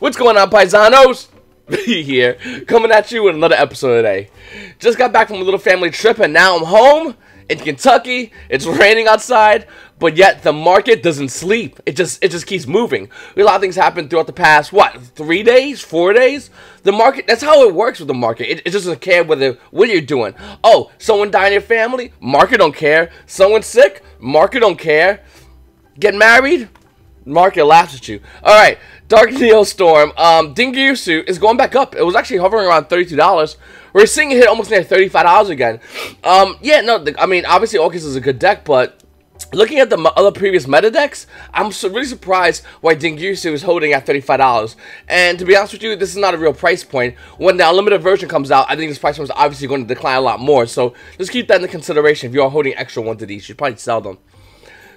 What's going on, paisanos? Here, coming at you with another episode today. Just got back from a little family trip and now I'm home in Kentucky. It's raining outside, but yet the market doesn't sleep. It just keeps moving. A lot of things happen throughout the past, what, 3 days, 4 days? The market, that's how it works with the market. It doesn't care what you're doing. Oh, someone died in your family? Market don't care. Someone sick? Market don't care. Get married? Market laughs at you. Alright, Dark Neo Storm. Dingirsu is going back up. It was actually hovering around $32. We're seeing it hit almost near $35 again. Yeah, no, I mean, obviously Orcus is a good deck, but looking at the other previous meta decks, I'm really surprised why Dingirsu is holding at $35. And to be honest with you, this is not a real price point. When the unlimited version comes out, I think this price point is obviously going to decline a lot more. So just keep that in consideration. If you are holding extra ones of these, you should probably sell them.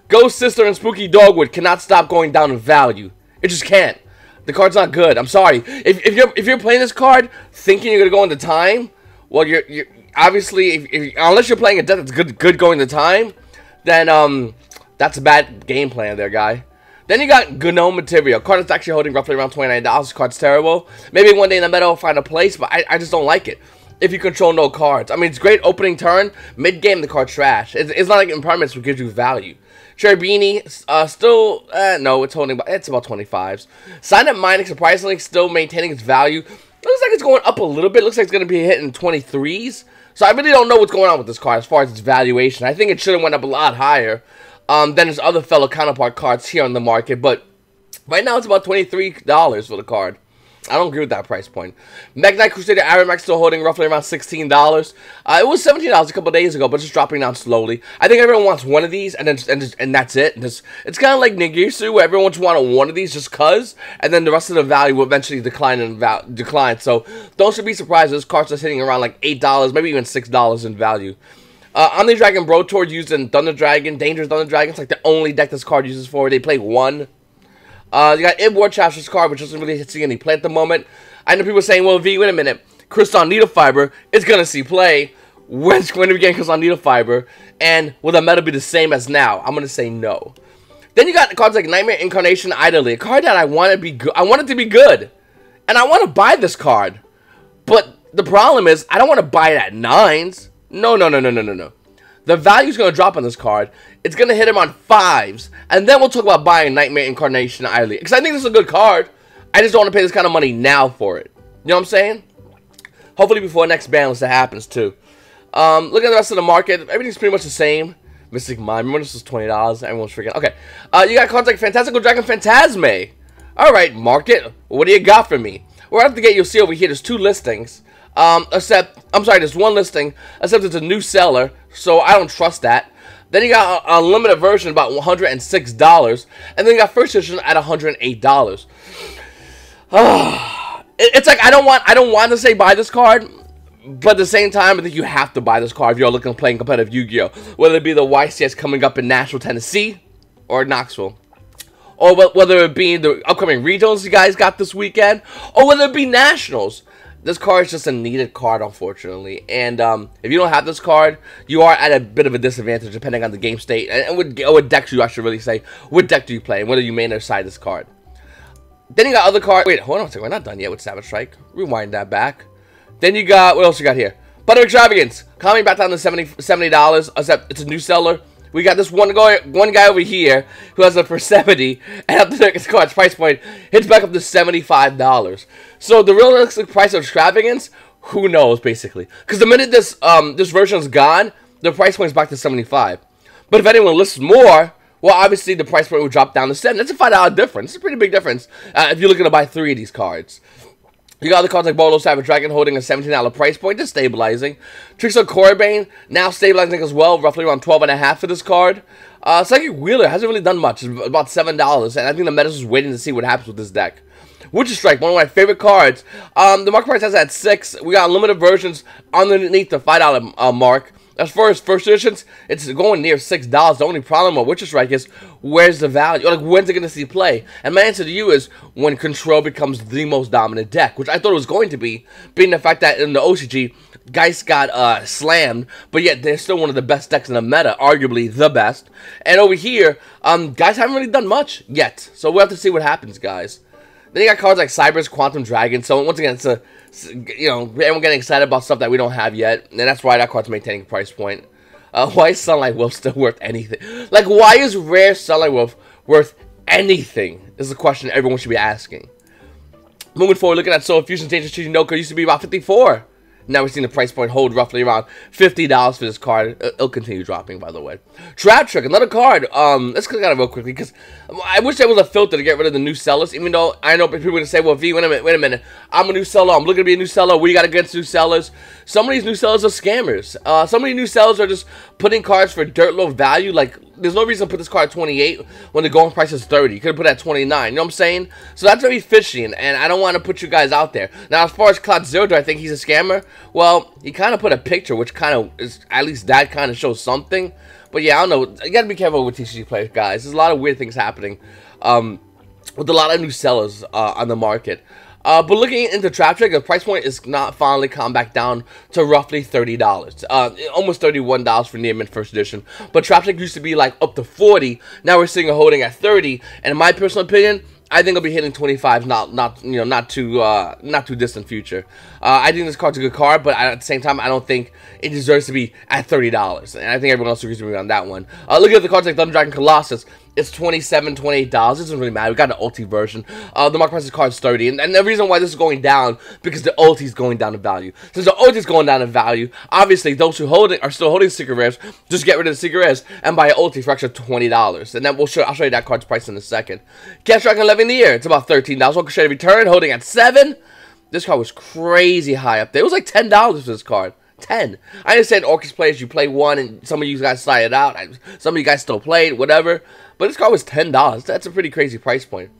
Ghost Sister and Spooky Dogwood cannot stop going down in value. It just can't. The card's not good. I'm sorry. If you're playing this card thinking you're gonna go into time, well, you're obviously unless you're playing a deck that's good going to time, then that's a bad game plan there, guy. Then you got Gnome Material, card that's actually holding roughly around $29. This card's terrible. Maybe one day in the meta will find a place, but I just don't like it. If you control no cards, I mean, it's great opening turn. Mid game, the card's trash. It's not like Impermanence, which gives you value. Cherubini, still, no, it's holding, it's about 25s. Sign Up Mining, surprisingly, still maintaining its value. Looks like it's going up a little bit. Looks like it's going to be hitting 23s. So I really don't know what's going on with this card as far as its valuation. I think it should have went up a lot higher than its other fellow counterpart cards here on the market. But right now, it's about $23 for the card. I don't agree with that price point. Magnite Crusader Aramax still holding roughly around $16. It was $17 a couple days ago, but just dropping down slowly. I think everyone wants one of these, and that's it. It's kind of like Nigirsu, where everyone just wanted one of these just cause, and then the rest of the value will eventually decline. So don't be surprised. This card's just hitting around like $8, maybe even $6 in value. Omni Dragon Bro Tour used in Thunder Dragon, Dangerous Thunder Dragon. It's like the only deck this card uses for. They play one. You got War Chapter's card, which doesn't really see any play at the moment. I know people saying, well, V, wait a minute. Crystal Needle Fiber is going to see play. When's going to be getting Crystal Needle Fiber? And will the meta be the same as now? I'm going to say no. Then you got cards like Nightmare Incarnation Idly, a card that I want to be good. I want it to be good. And I want to buy this card. But the problem is, I don't want to buy it at 9s. No. The value's going to drop on this card. It's going to hit him on 5s. And then we'll talk about buying Nightmare Incarnation Idly. Because I think this is a good card. I just don't want to pay this kind of money now for it. You know what I'm saying? Hopefully before next ban list that happens too. Look at the rest of the market. Everything's pretty much the same. Mystic Mind. Remember this was $20. Everyone's freaking. Okay. You got cards like Fantastical Dragon Phantasme. Alright, market. What do you got for me? We're going to have to get, you'll see over here, there's 2 listings. There's 1 listing, except it's a new seller, so I don't trust that. Then you got a limited version about $106, and then you got first edition at $108. It's like I don't want to say buy this card, but at the same time, I think you have to buy this card if you're looking to play competitive Yu-Gi-Oh! Whether it be the YCS coming up in Nashville, Tennessee, or Knoxville. Or whether it be the upcoming regionals you guys got this weekend, or whether it be nationals. This card is just a needed card, unfortunately. And if you don't have this card, you are at a bit of a disadvantage depending on the game state. And what decks you, I should really say. What deck do you play? And whether you main or side this card. Then you got other cards. Wait, hold on a second. We're not done yet with Savage Strike. Rewind that back. Then you got, what else you got here? Butter Extravagance. Coming back down to $70. Except it's a new seller. We got this one guy over here who has it for $70, and after the card's price point hits back up to $75. So the realistic price of Extravagance, who knows, basically. Because the minute this version is gone, the price point is back to $75. But if anyone lists more, well, obviously the price point will drop down to $7. That's a $5 difference. It's a pretty big difference if you're looking to buy 3 of these cards. You got other cards like Bolo Savage Dragon holding a $17 price point, just stabilizing. Trickster Corbane now stabilizing as well, roughly around $12.5 for this card. Psychic Wheeler hasn't really done much, it's about $7, and I think the meta's is waiting to see what happens with this deck. Witcher Strike, one of my favorite cards. The market price has at $6. We got limited versions underneath the $5 mark. As far as first editions, it's going near $6. The only problem with Witcher Strike is, where's the value? Or like, when's it going to see play? And my answer to you is, when Control becomes the most dominant deck, which I thought it was going to be, being the fact that in the OCG, Geist got slammed, but yet they're still one of the best decks in the meta, arguably the best. And over here, guys haven't really done much yet, so we'll have to see what happens, guys. Then you got cards like Cyber's Quantum Dragon. So once again, it's a, you know, everyone getting excited about stuff that we don't have yet, and that's why that card's maintaining a price point. Why is Sunlight Wolf still worth anything? Like, why is rare Sunlight Wolf worth anything? Is the question everyone should be asking. Moving forward, looking at Soul Fusion Dangerous Chichinoko, used to be about 54. Now we're seeing the price point hold roughly around $50 for this card. It'll continue dropping, by the way. Trap Trick, another card. Let's click on it real quickly, because I wish there was a filter to get rid of the new sellers, even though I know people are going to say, well, V, wait a minute. I'm a new seller. I'm looking to be a new seller. What do you got against new sellers? Some of these new sellers are scammers. Some of these new sellers are just putting cards for dirt low value. Like, there's no reason to put this card at 28 when the going price is 30. You could have put it at 29. You know what I'm saying? So that's very fishy, and I don't want to put you guys out there. Now, as far as Cloud Zero, do I think he's a scammer? Well, he kind of put a picture, which kind of is, at least that kind of shows something. But yeah, I don't know. You got to be careful with TCG players, guys. There's a lot of weird things happening with a lot of new sellers on the market. But looking into Trap Trick, the price point is not finally come back down to roughly $30. Almost $31 for Near Mint First Edition. But Trap Trick used to be like up to 40. Now we're seeing a holding at 30. And in my personal opinion, I think it'll be hitting 25, not too distant future. I think this card's a good card, but at the same time, I don't think it deserves to be at $30. And I think everyone else agrees with me on that one. Looking at the cards like Thunder Dragon Colossus, it's $27, $28. It doesn't really matter. We got the ulti version. The market price of the card is 30. And the reason why this is going down, because the ulti is going down in value. Since the ulti is going down in value, obviously those who are still holding secret rares, just get rid of the secret rares and buy an ulti for extra $20. And then I'll show you that card's price in a second. Cash Dragon 11 the year, it's about $13. Orchestrated Return, holding at 7. This card was crazy high up there. It was like $10 for this card. 10. I understand Orchis players, you play one and some of you guys slide it out. Some of you guys still played, whatever. But this card was $10. That's a pretty crazy price point.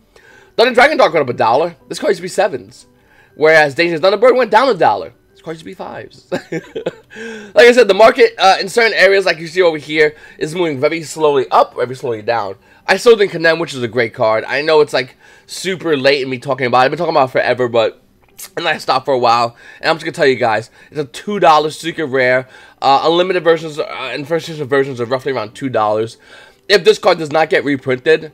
Thunder Dragon Dark went up $1. This card used to be 7s. Whereas Dangerous Thunderbird went down $1. This card used to be 5s. Like I said, the market in certain areas, like you see over here, is moving very slowly up, very slowly down. I still think Condemn, which is a great card. I know it's like super late in me talking about it. I've been talking about it forever, but and I stopped for a while, and I'm just gonna tell you guys, it's a $2 secret rare. Unlimited versions and first edition versions are roughly around $2. If this card does not get reprinted,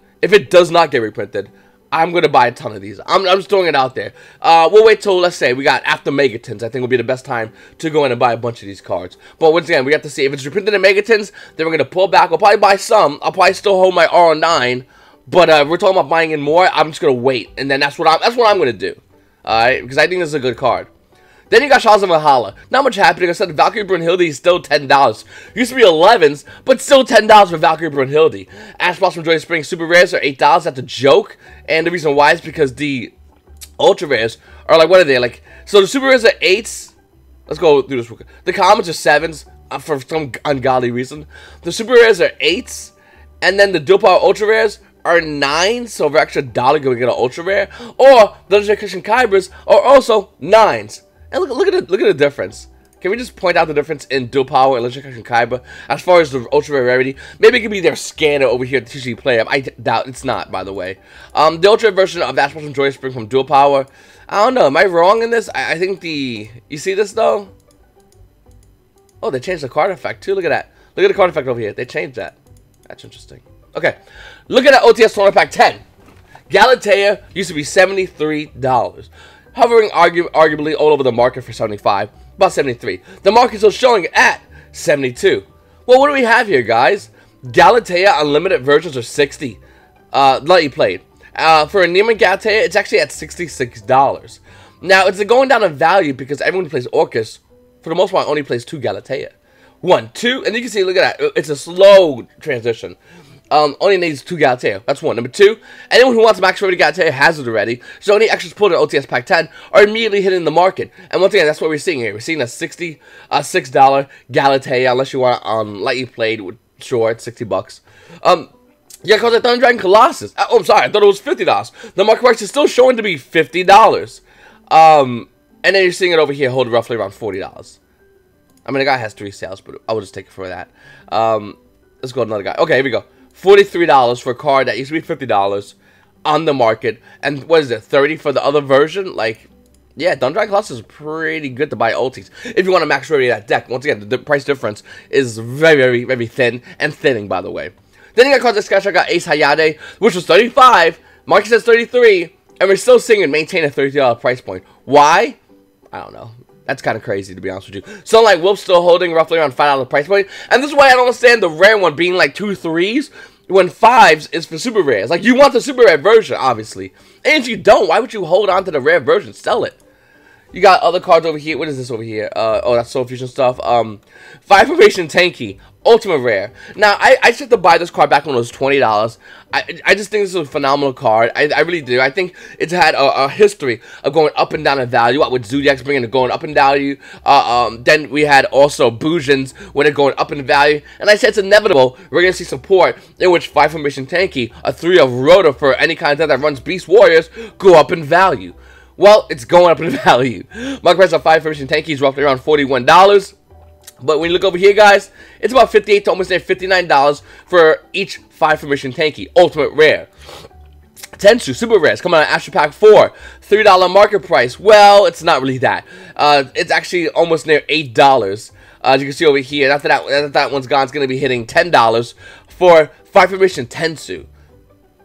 I'm gonna buy a ton of these. I'm just throwing it out there. We'll wait till, let's say, we got after Megatons. I think will be the best time to go in and buy a bunch of these cards. But once again, we have to see if it's reprinted in Megatons. Then we're gonna pull back. I'll probably buy some. I'll probably still hold my R9. But if we're talking about buying in more, I'm just gonna wait, and then that's what I'm gonna do. Alright, because I think this is a good card. Then you got Shaws of Valhalla. Not much happening. I said Valkyrie Brunhilde is still $10. Used to be 11s, but still $10 for Valkyrie Brunhilde. Ash Blossom Joy Spring Super Rares are $8. That's a joke. And the reason why is because the Ultra Rares are like, what are they? Like, so the Super Rares are 8s. Let's go through this real quick. The Commons are 7s for some ungodly reason. The Super Rares are 8s. And then the Dual Power Ultra Rares are 9, so for extra $1 you're gonna get an ultra rare, or the Legendary Christian Kybers are also 9s. And look at the difference. Can we just point out the difference in Dual Power and Legendary Christian Kyber as far as the ultra rare rarity? Maybe it could be their scanner over here at the TCG Player. I doubt it's not, by the way. The ultra version of Ash Blossom Joy Spring from Dual Power. I don't know. Am I wrong in this? I think you see this though? Oh, they changed the card effect too. Look at that. Look at the card effect over here. They changed that. That's interesting. Okay, look at that OTS Tournament Pack 10. Galatea used to be $73. Hovering arguably all over the market for 75. About 73. The market's still showing at 72. Well, what do we have here, guys? Galatea Unlimited versions are 60. Lightly played. For a Neiman Galatea, it's actually at $66. Now, it's going down in value because everyone who plays Orcus, for the most part, only plays 2 Galatea. 1, 2, and you can see, look at that. It's a slow transition. Only needs 2 Galatea. That's 1. Number 2, anyone who wants max rated Galatea has it already. So any extras pulled in OTS Pack 10 are immediately hitting the market. And once again, that's what we're seeing here. We're seeing a $6 Galatea, unless you want lightly played with sure, it's $60. Yeah, because I Thunder Dragon Colossus. Oh, I'm sorry, I thought it was $50. The market price is still showing to be $50. And then you're seeing it over here, hold roughly around $40. I mean, the guy has 3 sales, but I will just take it for that. Let's go to another guy. Okay, here we go. $43 for a card that used to be $50 on the market. And what is it, 30 for the other version? Like, yeah, Thunder Dragon Colossus is pretty good to buy ultis. If you want to max rarity that deck, once again, the price difference is very, very, very thin and thinning, by the way. Then you got cards like Sketch. I got Ace Hayate, which was 35. Market says 33. and we're still seeing it maintain a $30 price point. Why? I don't know. That's kind of crazy, to be honest with you. So, like, Wolf's still holding roughly around $5 price point. And this is why I don't understand the rare one being, like, 2 3s when 5s is for super rares. Like, you want the super rare version, obviously. And if you don't, why would you hold on to the rare version? Sell it. You got other cards over here. What is this over here? Oh, that's Soul Fusion stuff. 5 Formation Tanky. Ultimate Rare. Now, I should have to buy this card back when it was $20. I just think this is a phenomenal card. I really do. I think it's had a history of going up and down in value. With Zodiac's bringing it going up in value. Then we had also Bujins when it going up in value. And I said it's inevitable we're going to see support in which 5 Formation Tanky, a 3 of Rota for any kind of deck that runs Beast Warriors, go up in value. Well, it's going up in value. Market price of 5 Formation Tanky is roughly around $41. But when you look over here, guys, it's about $58 to almost near $59 for each 5 Formation Tanky. Ultimate Rare. Tensu Super Rares coming out of Astro Pack 4. $3 market price. Well, it's not really that. It's actually almost near $8. As you can see over here, after that one's gone, it's going to be hitting $10 for 5 Formation Tensu.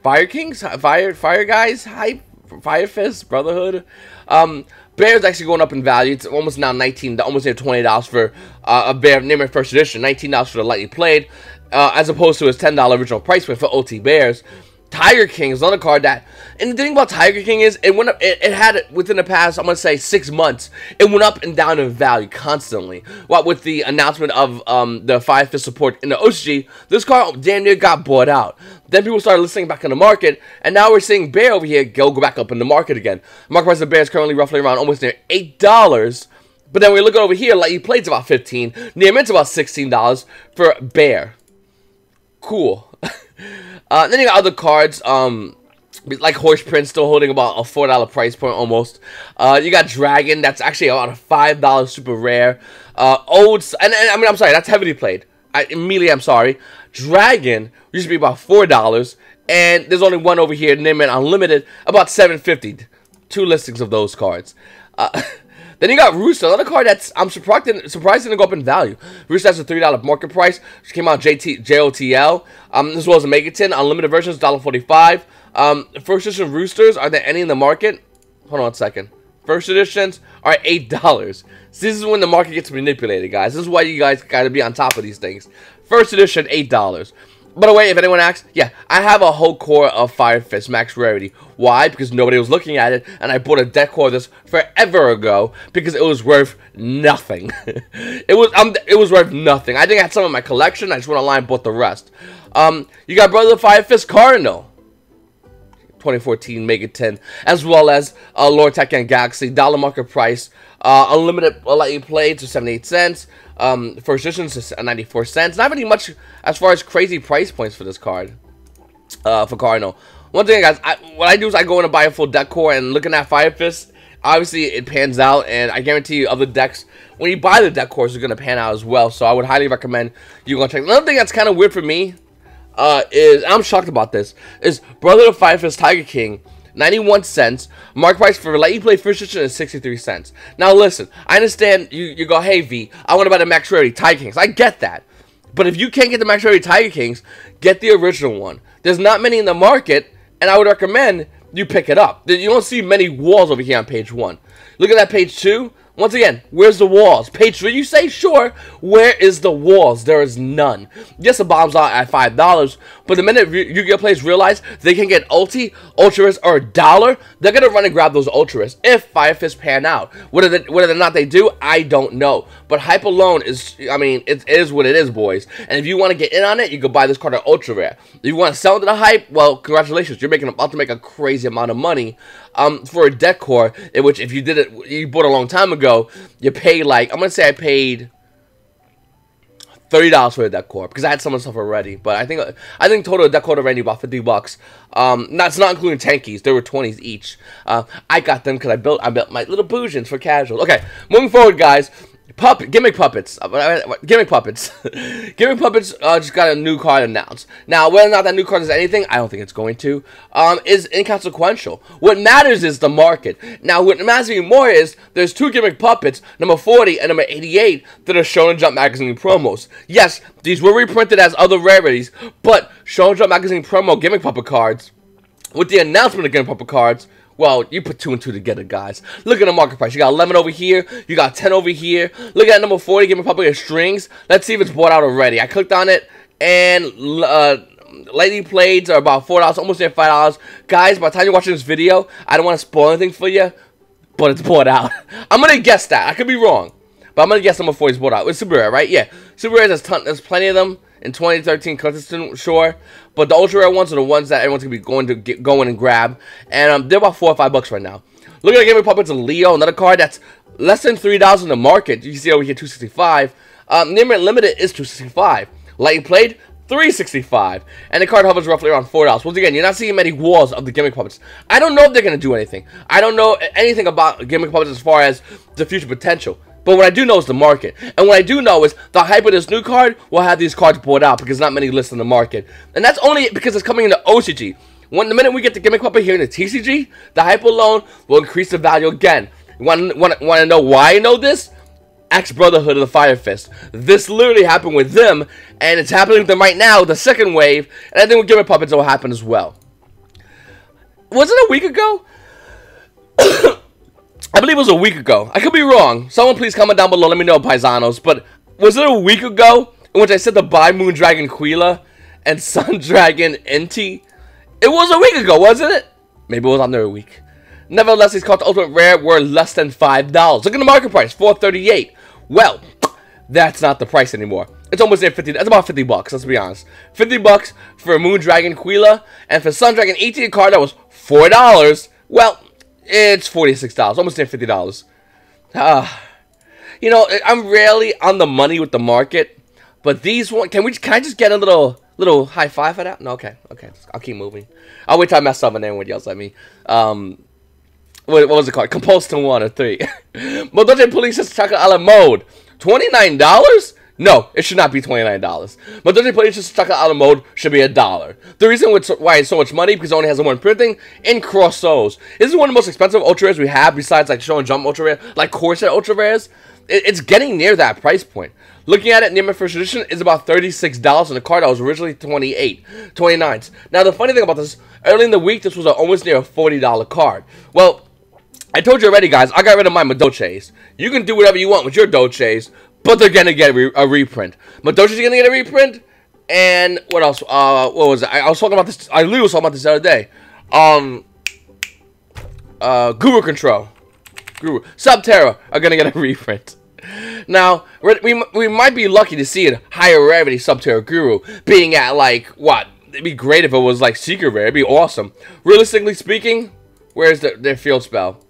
Fire Kings? Fire Guys? Hype? Fire Fist? Brotherhood? Bear's actually going up in value. It's almost now $19, almost near $20 for a Bear Name First Edition. $19 for the lightly played, as opposed to his $10 original price point for OT Bears. Tiger King is another card that, and the thing about Tiger King is, it went up, it had, within the past, I'm going to say 6 months, it went up and down in value constantly. What with the announcement of the 5 Fist support in the OCG, this card damn near got bought out. Then people started listening back in the market, and now we're seeing Bear over here go back up in the market again. Market price of Bear is currently roughly around almost near $8. But then we look over here, like, he plays about $15, near mint's about $16 for Bear. Cool. Then you got other cards, like Horse Prince, still holding about a $4 price point almost. You got Dragon, that's actually about a $5 super rare. I mean, I'm sorry, that's heavily played. I'm sorry. Dragon used to be about $4, and there's only one over here, Nimmin Unlimited, about $7.50. 2 listings of those cards. Then you got Rooster, another card that's surprised to go up in value. Rooster has a $3 market price, which came out JOTL, as well as a Megaton. Unlimited versions, $1.45. First edition Roosters, are there any in the market? Hold on a second. First editions are $8. So this is when the market gets manipulated, guys. This is why you guys got to be on top of these things. First edition, $8. By the way, if anyone asks, yeah, I have a whole core of Fire Fist Max Rarity. Why? Because nobody was looking at it, and I bought a deck core of this forever ago because it was worth nothing. it was worth nothing. I think I had some in my collection. I just went online and bought the rest. You got Brother Fire Fist Cardinal, 2014 Megaton, as well as Lord Tekken Galaxy, dollar market price. Unlimited let you play to 78 cents. First edition to 94 cents. Not really much as far as crazy price points for this card. For Cardinal. One thing, guys, what I do is I go in and buy a full deck core, and looking at Fire Fist, obviously it pans out, and I guarantee you other decks, when you buy the deck cores, are going to pan out as well. So I would highly recommend you go check. Another thing that's kind of weird for me is, I'm shocked about this, is Brother of Fire Fist Tiger King, 91 cents. Market price for let you play first edition is 63 cents. Now listen, I understand you go, hey V, I want to buy the Max Rarity Tiger Kings. I get that. But if you can't get the Max Rarity Tiger Kings, get the original one. There's not many in the market, and I would recommend you pick it up. You don't see many walls over here on page 1. Look at that page 2. Once again, where's the walls? Page 3, you say, sure. Where is the walls? There is none. Yes, the bomb's out at $5, but the minute Yu-Gi-Oh! Players realize they can get Ulti, Ultra or $1, they're going to run and grab those Ultra if Fire Fist pan out. Whether or not they do, I don't know. But hype alone is, I mean, it is what it is, boys. And if you want to get in on it, you can buy this card at Ultra Rare. If you want to sell into the hype, well, congratulations. You're about to make a crazy amount of money for a deck core, in which if you did it, you bought a long time ago, you pay like, I'm going to say I paid $30 for the deck core, because I had some of the stuff already. But I think total deck core already about $50. That's not including tankies. There were 20s each. I got them because I built my little Bujins for casuals. Okay, moving forward, guys. Gimmick Puppets. Gimmick Puppets. Gimmick Puppets just got a new card announced. Now, whether or not that new card is anything, I don't think it's going to, is inconsequential. What matters is the market. Now, what matters even more is there's 2 Gimmick Puppets, number 40 and number 88, that are shown in Jump Magazine promos. Yes, these were reprinted as other rarities, but shown in Jump Magazine promo Gimmick Puppet cards, with the announcement of Gimmick Puppet cards, Well, you put 2 and 2 together, guys. Look at the market price. You got 11 over here. You got 10 over here. Look at number 40, Game Republic of Strings. Let's see if it's bought out already. I clicked on it, and Lady Blades are about $4, almost near $5. Guys, by the time you're watching this video, I don't want to spoil anything for you, but it's bought out. I'm going to guess that. I could be wrong, but I'm going to guess number 40 is bought out. It's super rare, right? Yeah. Super rare, there's plenty of them. In 2013, collector's sure, but the ultra rare ones are the ones that everyone's gonna be going to go in and grab, and they're about $4 or $5 right now. Look at the Game Republic's Leo, another card that's less than $3 in the market. You can see over here $265. Near Limited is $265. Lightning Played $365, and the card hovers roughly around $4. Once again, you're not seeing many walls of the gimmick puppets. I don't know if they're gonna do anything. I don't know anything about gimmick puppets as far as the future potential. But what I do know is the market. And what I do know is the hype of this new card will have these cards bought out because not many list in the market. And that's only because it's coming in the OCG. The minute we get the gimmick puppet here in the TCG, the hype alone will increase the value again. You want to know why I know this? Ex-Brotherhood of the Fire Fist. This literally happened with them, and it's happening with them right now, the second wave. And I think with gimmick puppets it will happen as well. Was it a week ago? I believe it was a week ago. I could be wrong. Someone please comment down below. Let me know, paisanos. But was it a week ago in which I said to buy Moon Dragon Quila and Sun Dragon Inti? It was a week ago, wasn't it? Maybe it was under a week. Nevertheless, these cards ultimate rare were less than $5. Look at the market price, $4.38. Well, that's not the price anymore. It's almost at 50. That's about $50. Let's be honest. $50 for Moon Dragon Quila, and for Sun Dragon Inti, a card that was $4. Well, it's $46, almost near $50. You know, I'm rarely on the money with the market, but these one, can I just get a little high five for that? No, okay, I'll keep moving. I'll wait till I mess up and everyone yells at me. What was it called? Compulsion 1 or 3. Modoje Police's Chocolate a la Mode, $29? No, it should not be $29. Modoje Police's Chocolate a la Mode should be $1. The reason why it's so much money because it only has one printing in cross souls. This is one of the most expensive ultra rares we have besides like Show and Jump ultra rare, like Corset ultra rares. It's getting near that price point. Looking at it, near my first edition is about $36, and the card that was originally $29. Now the funny thing about this, early in the week this was almost near a $40 card. Well, I told you already, guys, I got rid of my Madoches. You can do whatever you want with your Doches, but they're gonna get a reprint. Madoche's gonna get a reprint, and what else? What was it? I was talking about this. I literally was talking about this the other day. Guru Control, Subterra are gonna get a reprint. Now we might be lucky to see a higher rarity Subterra Guru being at like what? It'd be great if it was like secret rare. It'd be awesome. Realistically speaking, where's their field spell?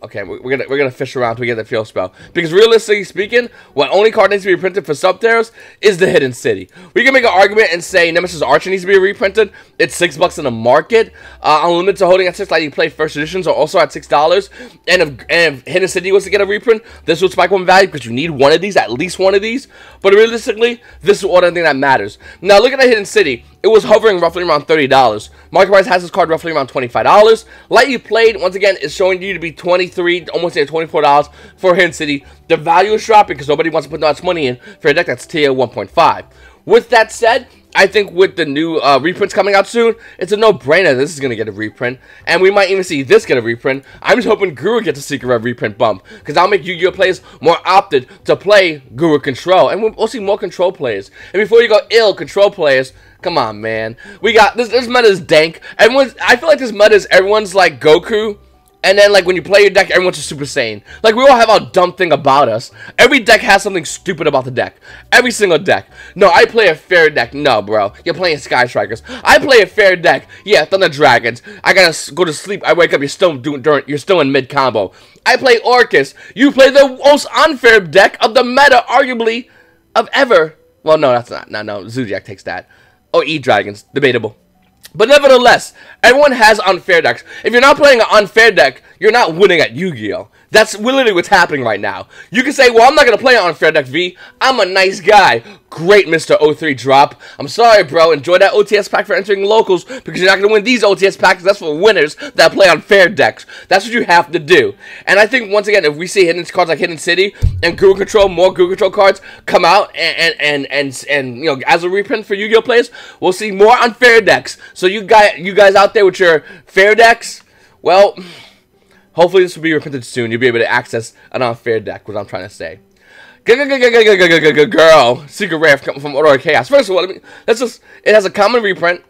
Okay, we're gonna fish around till we get the field spell. Because realistically speaking, what only card needs to be reprinted for Subterras is the Hidden City. We can make an argument and say Nemesis Archer needs to be reprinted. It's $6 in the market. Unlimited holding at $6. Like you play first editions are also at $6. And if Hidden City was to get a reprint, this would spike one value because you need one of these, at least one of these. But realistically, this is the only thing that matters. Now look at the Hidden City. It was hovering roughly around $30. Market price has this card roughly around $25. Lightly Played, once again, is showing you to be $23, almost near $24 for Hidden City. The value is dropping because nobody wants to put that much money in for a deck that's tier 1.5. With that said, I think with the new reprints coming out soon, it's a no-brainer this is going to get a reprint. And we might even see this get a reprint. I'm just hoping Guru gets a secret red reprint bump, because that'll make Yu-Gi-Oh! Players more opted to play Guru Control. And we'll see more Control players. And before you go Control players, come on, man. We got, this meta is dank. I feel like this meta is everyone's like Goku. And then, like, when you play your deck, everyone's just Super Saiyan. Like, we all have our dumb thing about us. Every deck has something stupid about the deck. Every single deck. No, I play a fair deck. No, bro. You're playing Sky Strikers. I play a fair deck. Yeah, Thunder Dragons. I gotta go to sleep. I wake up. You're still in mid-combo. I play Orcus. You play the most unfair deck of the meta, arguably, of ever. Well, no, that's not. No. Zodiac takes that. Or E-Dragons. Debatable. But nevertheless, everyone has unfair decks. If you're not playing an unfair deck, you're not winning at Yu-Gi-Oh! That's literally what's happening right now. You can say, well, I'm not going to play an unfair deck, V. I'm a nice guy. Great, Mr. 03 drop. I'm sorry, bro. Enjoy that OTS pack for entering locals, because you're not going to win these OTS packs. That's for winners that play unfair decks. That's what you have to do. And I think, once again, if we see hidden cards like Hidden City and Guru Control, more Guru Control cards come out and you know, as a reprint for Yu-Gi-Oh! Players, we'll see more unfair decks. So you guys out there with your fair decks, Well, hopefully this will be reprinted soon. You'll be able to access an unfair deck, what I'm trying to say. Girl, secret rare from Order of Chaos. First of all, it has a common reprint.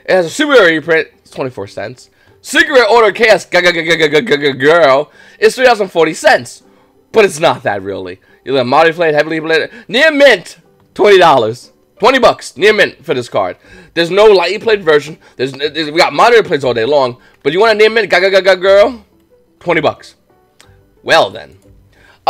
It has a super rare reprint. It's 24 cents. Secret rare Order of Chaos, girl, is 3,040 cents. But it's not that really. You have Modern Played, Heavily Played, Near Mint, $20. 20 bucks, near mint for this card. There's no lightly played version. We got moderate plays all day long. But you want a near mint, girl? 20 bucks. Well then.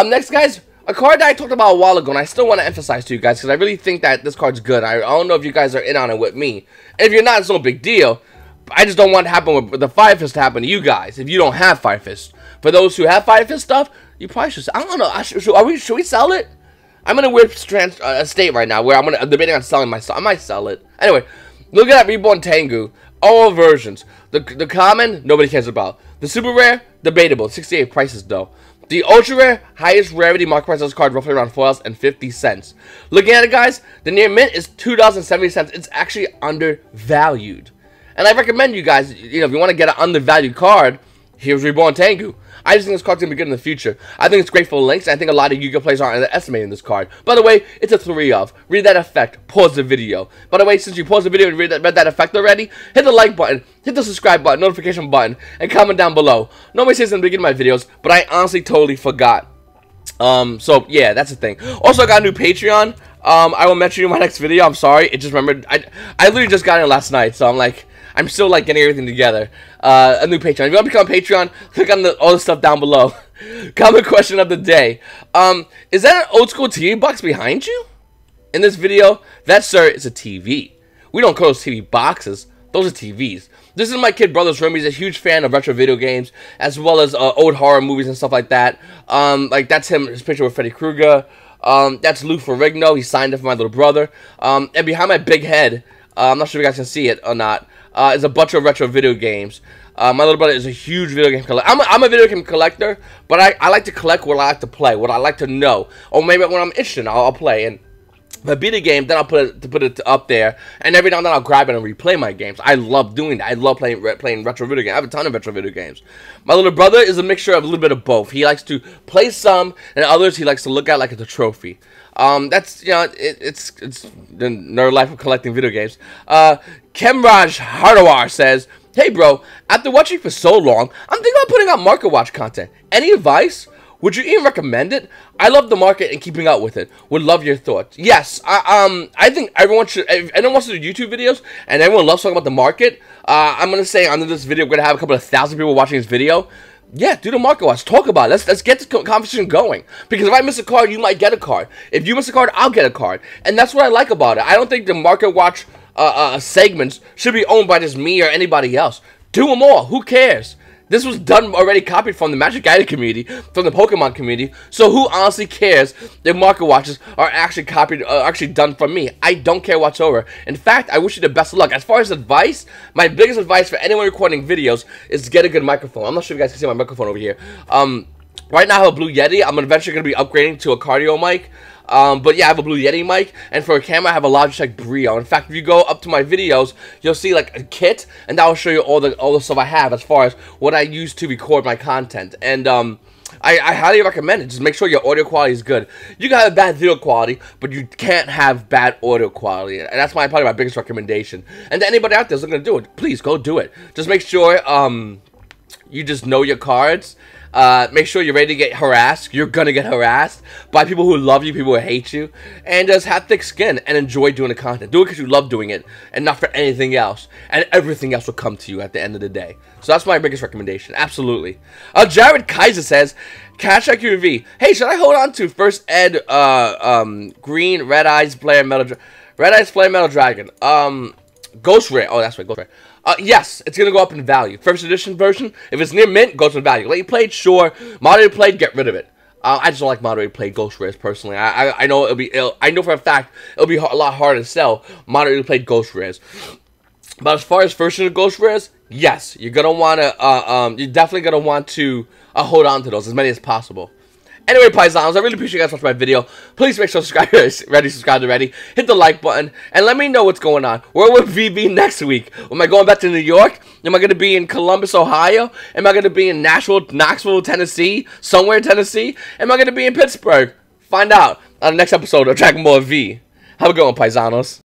Next, guys, a card that I talked about a while ago, and I still want to emphasize to you guys, because I really think that this card's good. I don't know if you guys are in on it with me. And if you're not, it's no big deal. I just don't want it to happen with the Fire Fist to happen to you guys, if you don't have Fire Fist. For those who have Fire Fist stuff, you probably should. I don't know. Should we sell it? I'm in a weird state right now where I'm debating on selling my stuff. I might sell it. Anyway, look at that Reborn Tengu. All versions. The common, nobody cares about. The super rare, debatable. 68 prices though. The ultra rare, highest rarity market price of this card, roughly around $4.50. Looking at it, guys, the near mint is $2.70. It's actually undervalued. And I recommend you guys, if you want to get an undervalued card, here's Reborn Tengu. I just think this card's going to be good in the future. I think it's great for links. I think a lot of Yu-Gi-Oh! Players are underestimating this card. By the way, it's a 3 of. Read that effect. Pause the video. By the way, since you paused the video and read that effect already, hit the like button, hit the subscribe button, notification button, and comment down below. Normally say this in the beginning of my videos, but I honestly totally forgot. So, yeah, that's the thing. Also, I got a new Patreon. I will mention you in my next video. I'm sorry. It just remembered. I literally just got in last night, so I'm still getting everything together. A new Patreon. If you want to become a Patreon, click on all the stuff down below. Comment question of the day. Is that an old school TV box behind you? In this video, that, sir, is a TV. We don't call those TV boxes. Those are TVs. This is my kid brother's room. He's a huge fan of retro video games, as well as old horror movies and stuff like that. That's him, his picture with Freddy Krueger. That's Lou Ferrigno. He signed it for my little brother. And behind my big head, I'm not sure if you guys can see it or not, is a bunch of retro video games. My little brother is a huge video game collector. I'm a video game collector, but I like to collect what I like to play, what I like to know. Or maybe when I'm itching, I'll play. And if I beat a game, then I'll put it up there. And every now and then I'll grab it and replay my games. I love doing that. I love playing retro video games. I have a ton of retro video games. My little brother is a mixture of a little bit of both. He likes to play some, and others he likes to look at like it's a trophy. That's, it's the nerd life of collecting video games. Kemraj Hardawar says, "Hey bro, after watching for so long, I'm thinking about putting out Market Watch content. Any advice? Would you even recommend it? I love the market and keeping up with it. Would love your thoughts." Yes, I think everyone should. If anyone wants to do YouTube videos and everyone loves talking about the market, I'm gonna say under this video we're gonna have a couple of thousand people watching this video. Yeah, do the market watch. Talk about it. Let's get the conversation going. Because if I miss a card, you might get a card. If you miss a card, I'll get a card. And that's what I like about it. I don't think the market watch segments should be owned by just me or anybody else. Do them all. Who cares? This was done already, copied from the Magic Gathering community, from the Pokemon community. So who honestly cares if market watches are actually copied, actually done from me? I don't care whatsoever. In fact, I wish you the best of luck. As far as advice, my biggest advice for anyone recording videos is to get a good microphone. I'm not sure if you guys can see my microphone over here. Right now I have a Blue Yeti. I'm eventually going to be upgrading to a cardio mic. But yeah, I have a Blue Yeti mic, and for a camera, I have a Logitech Brio. In fact, if you go up to my videos, you'll see like a kit, and that will show you all the stuff I have as far as what I use to record my content. And I highly recommend it. Just make sure your audio quality is good. You can have bad video quality, but you can't have bad audio quality, and that's probably my biggest recommendation. And to anybody out there who's looking to do it, please go do it. Just make sure you just know your cards. Make sure you're ready to get harassed. You're gonna get harassed by people who love you, people who hate you, and just have thick skin and enjoy doing the content. Do it because you love doing it and not for anything else, and everything else will come to you at the end of the day. So that's my biggest recommendation. Absolutely. Jared Kaiser says, Cash QV. Hey, should I hold on to First Ed Green Red Eyes Flare Metal Dragon? Ghost Rare. Oh, that's right, Ghost Rare. Yes, it's going to go up in value. First edition version, if it's near mint, goes in value. Late played, sure. Moderated played, get rid of it. I just don't like moderated played Ghost Rares personally. I know I know for a fact it'll be a lot harder to sell moderated played Ghost Rares. But as far as first edition Ghost Rares, yes, you're gonna want to. You're definitely gonna want to hold on to those as many as possible. Anyway, paisanos, I really appreciate you guys watching my video. Please make sure to subscribe already. Hit the like button, and let me know what's going on. Where will V be next week? Am I going back to New York? Am I going to be in Columbus, Ohio? Am I going to be in Knoxville, Tennessee? Somewhere in Tennessee? Am I going to be in Pittsburgh? Find out on the next episode of Dragon Ball V. Have a good one, paisanos.